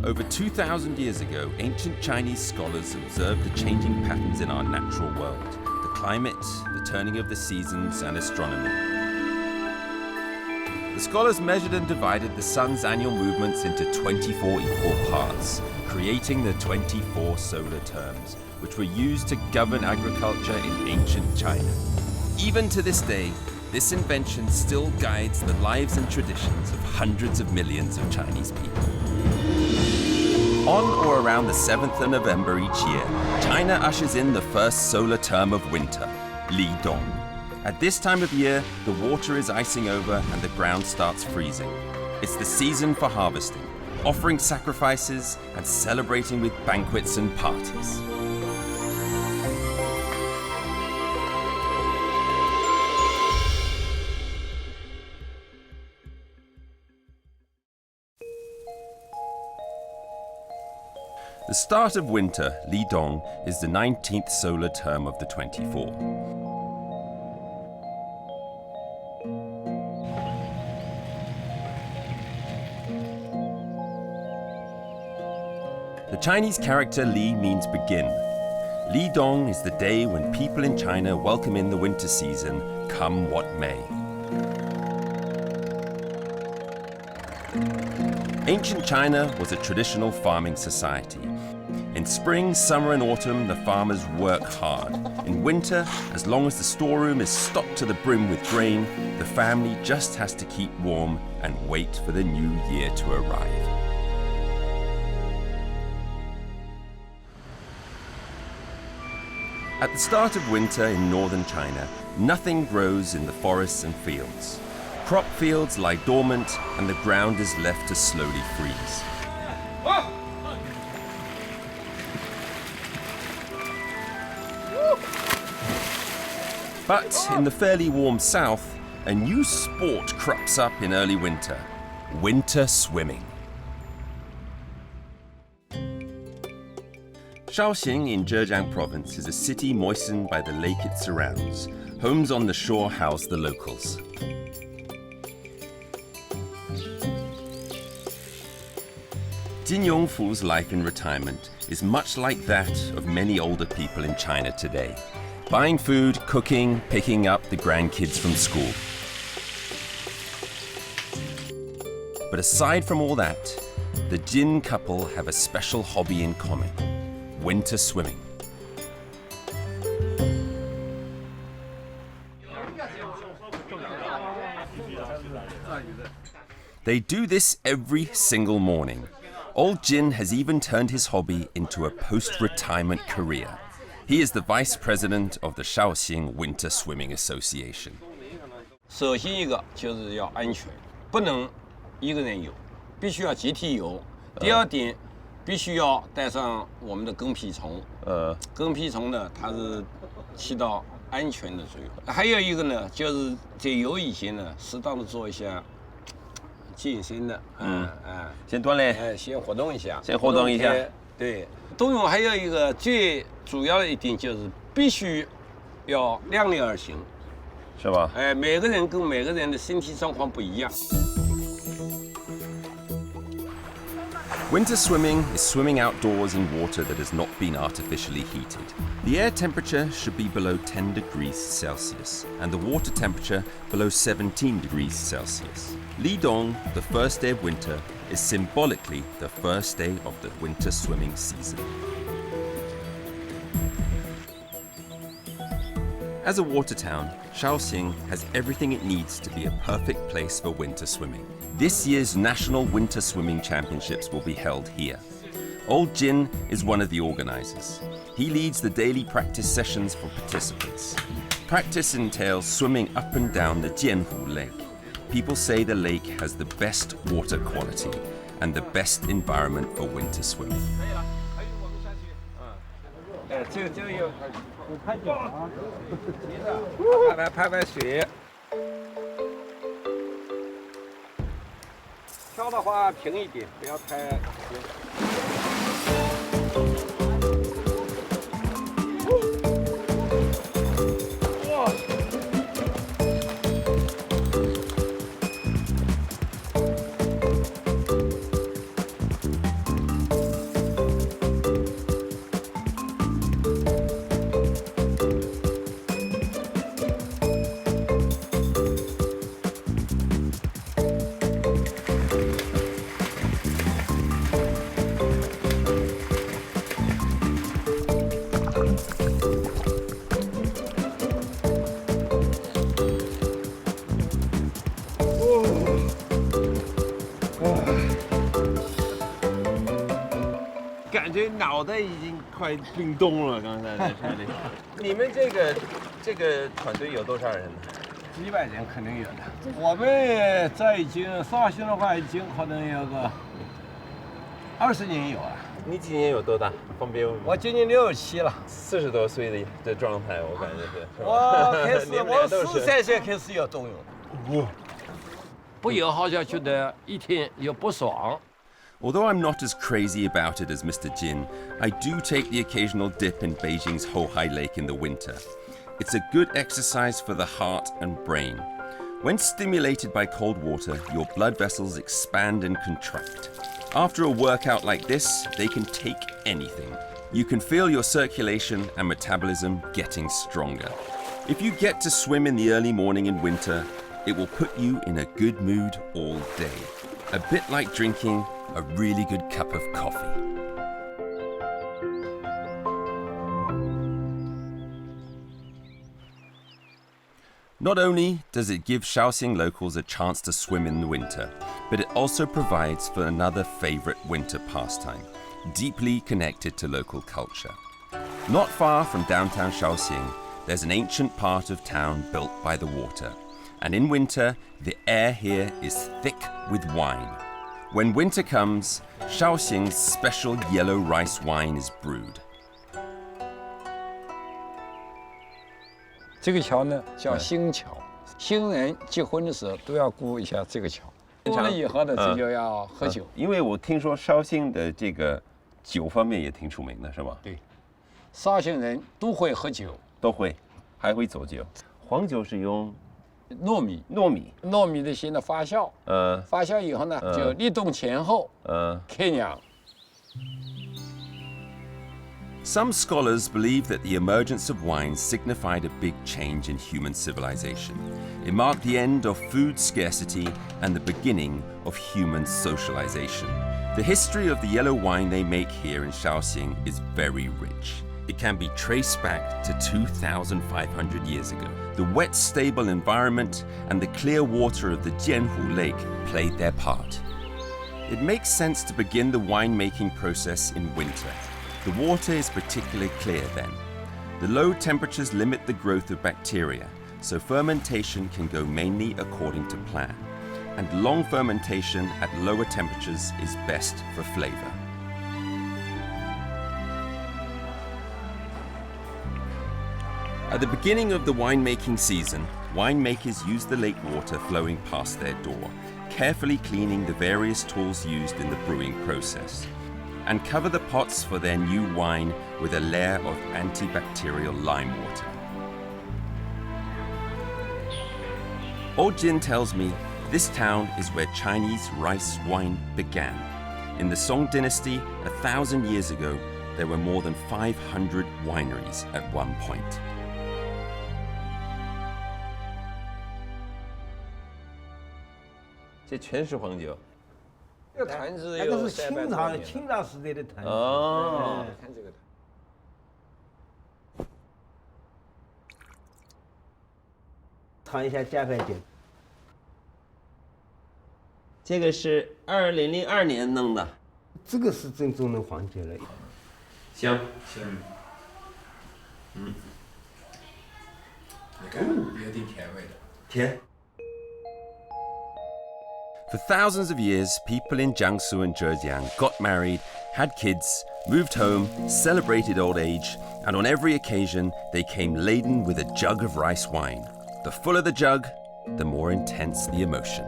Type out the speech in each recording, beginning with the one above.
Over 2,000 years ago, ancient Chinese scholars observed the changing patterns in our natural world, the climate, the turning of the seasons, and astronomy. The scholars measured and divided the sun's annual movements into 24 equal parts, creating the 24 solar terms, which were used to govern agriculture in ancient China. Even to this day, this invention still guides the lives and traditions of hundreds of millions of Chinese people. On or around the 7th of November each year, China ushers in the first solar term of winter, laden. At this time of year, the water is icing over and the ground starts freezing. It's the season for harvesting, offering sacrifices and celebrating with banquets and parties. The start of winter, laden, is the 19th solar term of the 24. The Chinese character Li means begin. Laden is the day when people in China welcome in the winter season, come what may. Ancient China was a traditional farming society. In spring, summer and autumn, the farmers work hard. In winter, as long as the storeroom is stocked to the brim with grain, the family just has to keep warm and wait for the new year to arrive. At the start of winter in northern China, nothing grows in the forests and fields. Crop fields lie dormant and the ground is left to slowly freeze. But in the fairly warm south, a new sport crops up in early winter: winter swimming. Shaoxing in Zhejiang province is a city moistened by the lake it surrounds. Homes on the shore house the locals. Jin Yongfu's life in retirement is much like that of many older people in China today. Buying food, cooking, picking up the grandkids from school. But aside from all that, the Jin couple have a special hobby in common: winter swimming. They do this every single morning. Old Jin has even turned his hobby into a post-retirement career. He is the vice president of the Shaoxing Winter Swimming Association. 首先一个就是要安全，不能一个人游，必须要集体游。第二点，必须要带上我们的跟屁虫。跟屁虫呢，它是起到安全的作用。还有一个呢，就是在游以前呢，适当的做一下健身的，先锻炼，先活动一下，对，冬泳还有一个最主要的一点就是必须要量力而行，是吧？每个人跟每个人的身体状况不一样。Winter swimming is swimming outdoors in water that has not been artificially heated. The air temperature should be below 10 degrees Celsius and the water temperature below 17 degrees Celsius. Laden, the first day of winter, is symbolically the first day of the winter swimming season. As a water town, Shaoxing has everything it needs to be a perfect place for winter swimming. This year's National Winter Swimming Championships will be held here. Old Jin is one of the organizers. He leads the daily practice sessions for participants. Practice entails swimming up and down the Jianhu Lake. People say the lake has the best water quality and the best environment for winter swimming. 这个有拍脚啊，拍水。跳的话平一点，不要太斜。哇！感觉脑袋已经快冰冻了。刚才在车里，你们这个团队有多少人呢？几百人肯定有的。我们在已经绍兴的话，已经可能有个20年有啊。你今年有多大？方便问吗？我今年67了，40多岁的状态，我感觉是。我43岁开始要动用。不游好像觉得一天又不爽。Although I'm not as crazy about it as Mr. Jin, I do take the occasional dip in Beijing's Hohai Lake in the winter. It's a good exercise for the heart and brain. When stimulated by cold water, your blood vessels expand and contract. After a workout like this, they can take anything. You can feel your circulation and metabolism getting stronger. If you get to swim in the early morning in winter, it will put you in a good mood all day. A bit like drinking a really good cup of coffee. Not only does it give Shaoxing locals a chance to swim in the winter, but it also provides for another favorite winter pastime, deeply connected to local culture. Not far from downtown Shaoxing, there's an ancient part of town built by the water. And in winter, the air here is thick with wine. When winter comes, Shaoxing's special yellow rice wine is brewed. 这个桥呢叫新桥，新人结婚的时候都要过一下这个桥。过了以后呢，这就要喝酒。因为我听说绍兴的这个酒方面也挺出名的，是吗？对，绍兴人都会喝酒，都会，还会走酒。黄酒是用糯米的先的发酵，发酵以后呢，就立冬前后，开酿。Some scholars believe that the emergence of wine signified a big change in human civilization. It marked the end of food scarcity and the beginning of human socialization. The history of the yellow wine they make here in Shaoxing is very rich. It can be traced back to 2,500 years ago. The wet, stable environment and the clear water of the Jianhu Lake played their part. It makes sense to begin the winemaking process in winter. The water is particularly clear then. The low temperatures limit the growth of bacteria, so fermentation can go mainly according to plan. And long fermentation at lower temperatures is best for flavor. At the beginning of the winemaking season, winemakers use the lake water flowing past their door, carefully cleaning the various tools used in the brewing process, and cover the pots for their new wine with a layer of antibacterial lime water. Old Jin tells me this town is where Chinese rice wine began. In the Song dynasty, 1,000 years ago, there were more than 500 wineries at one point. 这全是黄酒。这个坛子那个是清朝时代的坛子。哦，看这个坛。尝一下加块酒。这个是2002年弄的。这个是正宗的黄酒了。香。你看，有点甜味的。甜。For thousands of years, people in Jiangsu and Zhejiang got married, had kids, moved home, celebrated old age, and on every occasion, they came laden with a jug of rice wine. The fuller the jug, the more intense the emotion.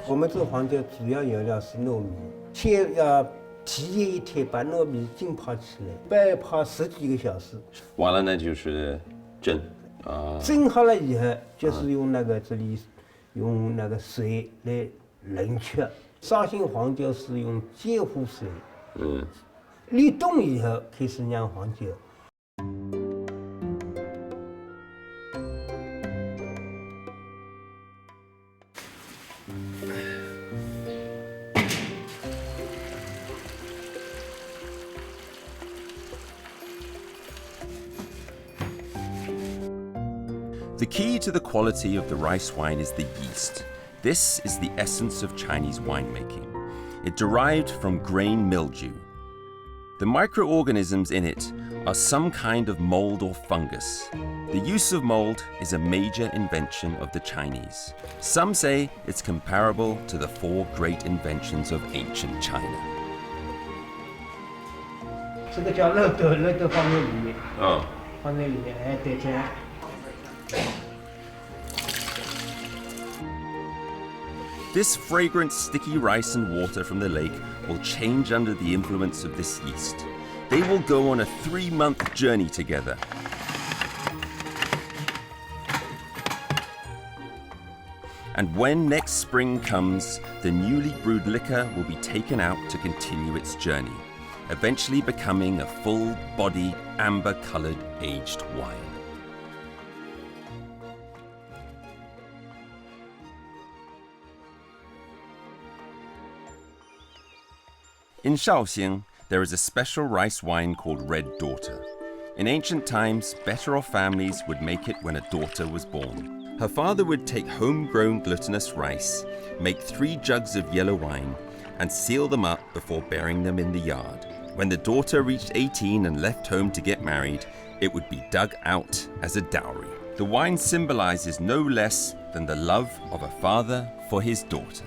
我们做黄酒主要原料是糯米，先要提前一天把糯米浸泡起来，白泡10几个小时。完了呢，就是蒸。蒸好了以后，就是用那个用那个水来冷却。绍兴黄酒是用煎糊水，立冬以后开始酿黄酒。The key to the quality of the rice wine is the yeast. This is the essence of Chinese winemaking. it derived from grain mildew. The microorganisms in it are some kind of mold or fungus. The use of mold is a major invention of the Chinese. Some say it's comparable to the 4 great inventions of ancient China. 这个叫肉豆放在里面， Oh. 放在里面，哎，对这样。 This fragrant sticky rice and water from the lake will change under the influence of this yeast. They will go on a 3-month journey together. And when next spring comes, the newly brewed liquor will be taken out to continue its journey, eventually becoming a full-bodied, amber-colored aged wine. In Shaoxing, there is a special rice wine called Red Daughter. In ancient times, better-off families would make it when a daughter was born. Her father would take homegrown glutinous rice, make 3 jugs of yellow wine, and seal them up before burying them in the yard. When the daughter reached 18 and left home to get married, it would be dug out as a dowry. The wine symbolizes no less than the love of a father for his daughter.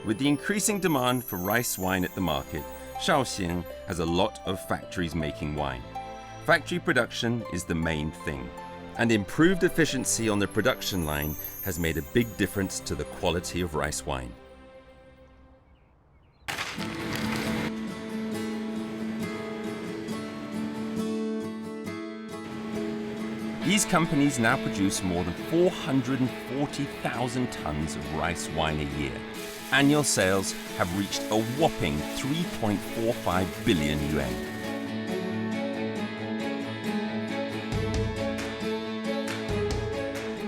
With the increasing demand for rice wine at the market, Shaoxing has a lot of factories making wine. Factory production is the main thing, and improved efficiency on the production line has made a big difference to the quality of rice wine. These companies now produce more than 440,000 tons of rice wine a year. Annual sales have reached a whopping 3.45 billion yuan.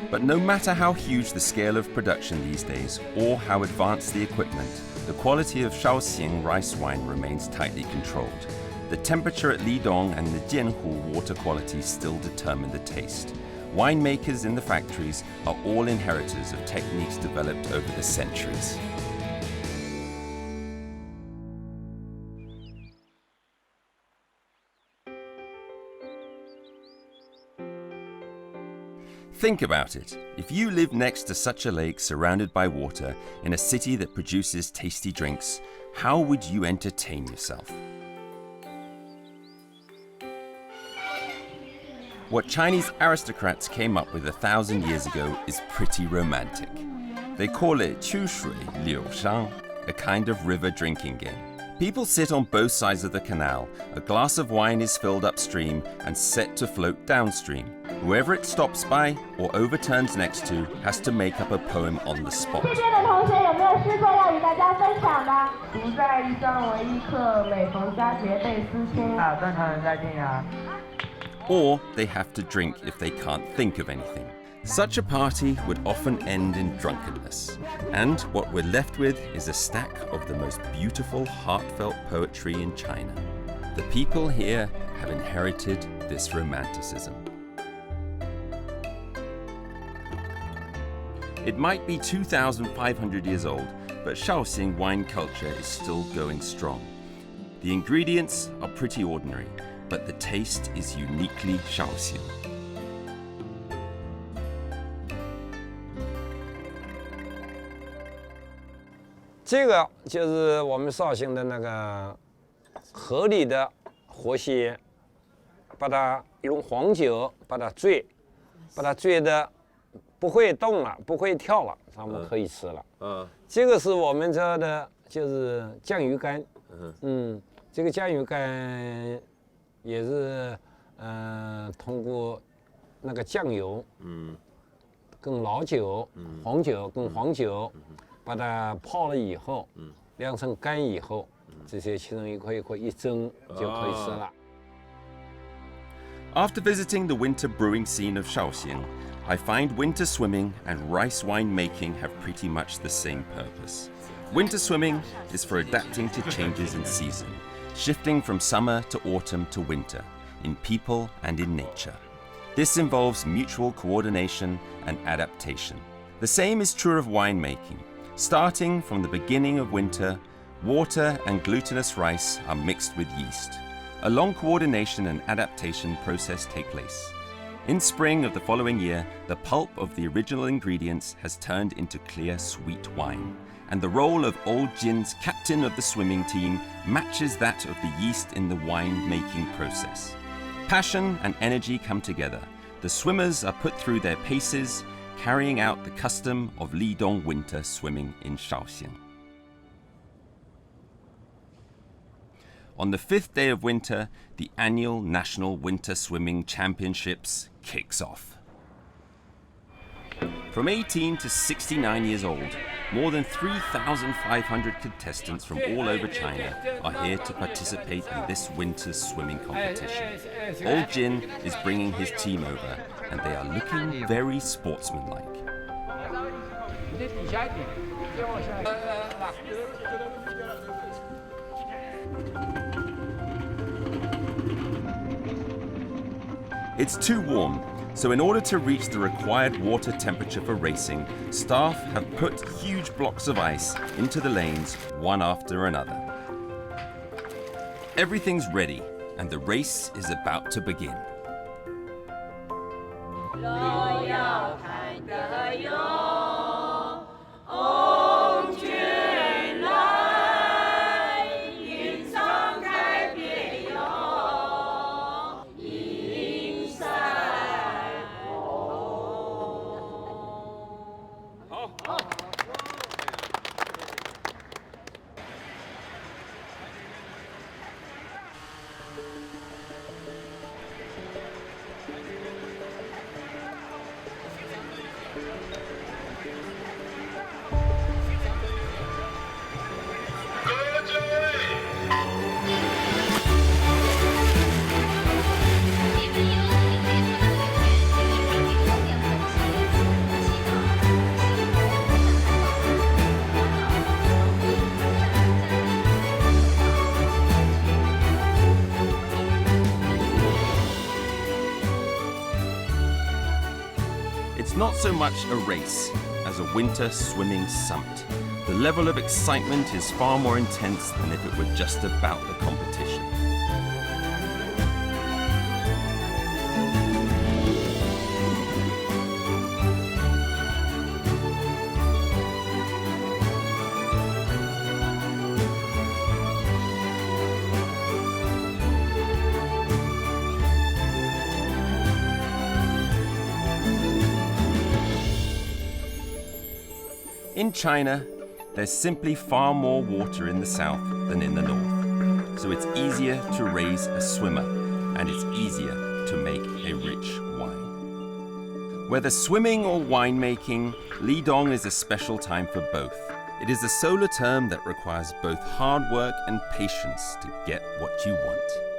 But no matter how huge the scale of production these days, or how advanced the equipment, the quality of Shaoxing rice wine remains tightly controlled. The temperature at Lidong and the Jianhu water quality still determine the taste. Winemakers in the factories are all inheritors of techniques developed over the centuries. Think about it. If you live next to such a lake surrounded by water in a city that produces tasty drinks, how would you entertain yourself? What Chinese aristocrats came up with 1,000 years ago is pretty romantic. They call it 秋水柳商, a kind of river drinking game. People sit on both sides of the canal, a glass of wine is filled upstream and set to float downstream. Whoever it stops by or overturns next to has to make up a poem on the spot. Or they have to drink if they can't think of anything. Such a party would often end in drunkenness. And what we're left with is a stack of the most beautiful, heartfelt poetry in China. The people here have inherited this romanticism. It might be 2,500 years old, but Shaoxing wine culture is still going strong. The ingredients are pretty ordinary, but the taste is uniquely Shaoxing. 这个就是我们绍兴的那个河里的活蟹，把它用黄酒把它醉的不会动了，不会跳了，咱们可以吃了。这个是我们这的，就是酱鱼干。这个酱鱼干也是通过那个酱油，跟老酒、黄酒跟黄酒。把它泡了以后，晾成干以后，这些其中一块一块一蒸就可以吃了。After visiting the winter brewing scene of Shaoxing, I find winter swimming and rice wine making have pretty much the same purpose. Winter swimming is for adapting to changes in season, shifting from summer to autumn to winter, in people and in nature. This involves mutual coordination and adaptation. The same is true of winemaking. Starting from the beginning of winter, water and glutinous rice are mixed with yeast. A long coordination and adaptation process take place. In spring of the following year, the pulp of the original ingredients has turned into clear, sweet wine, and the role of Old Jin's captain of the swimming team matches that of the yeast in the wine-making process. Passion and energy come together. The swimmers are put through their paces, carrying out the custom of laden winter swimming in Shaoxing. On the 5th day of winter, the annual National Winter Swimming Championships kicks off. From 18 to 69 years old, more than 3,500 contestants from all over China are here to participate in this winter's swimming competition. Old Jin is bringing his team over, and they are looking very sportsmanlike. It's too warm, so in order to reach the required water temperature for racing, staff have put huge blocks of ice into the lanes one after another. Everything's ready, and the race is about to begin. It's not so much a race as a winter swimming summit. The level of excitement is far more intense than if it were just about the competition. In China, there's simply far more water in the south than in the north, so it's easier to raise a swimmer, and it's easier to make a rich wine. Whether swimming or winemaking, Lidong is a special time for both. It is a solar term that requires both hard work and patience to get what you want.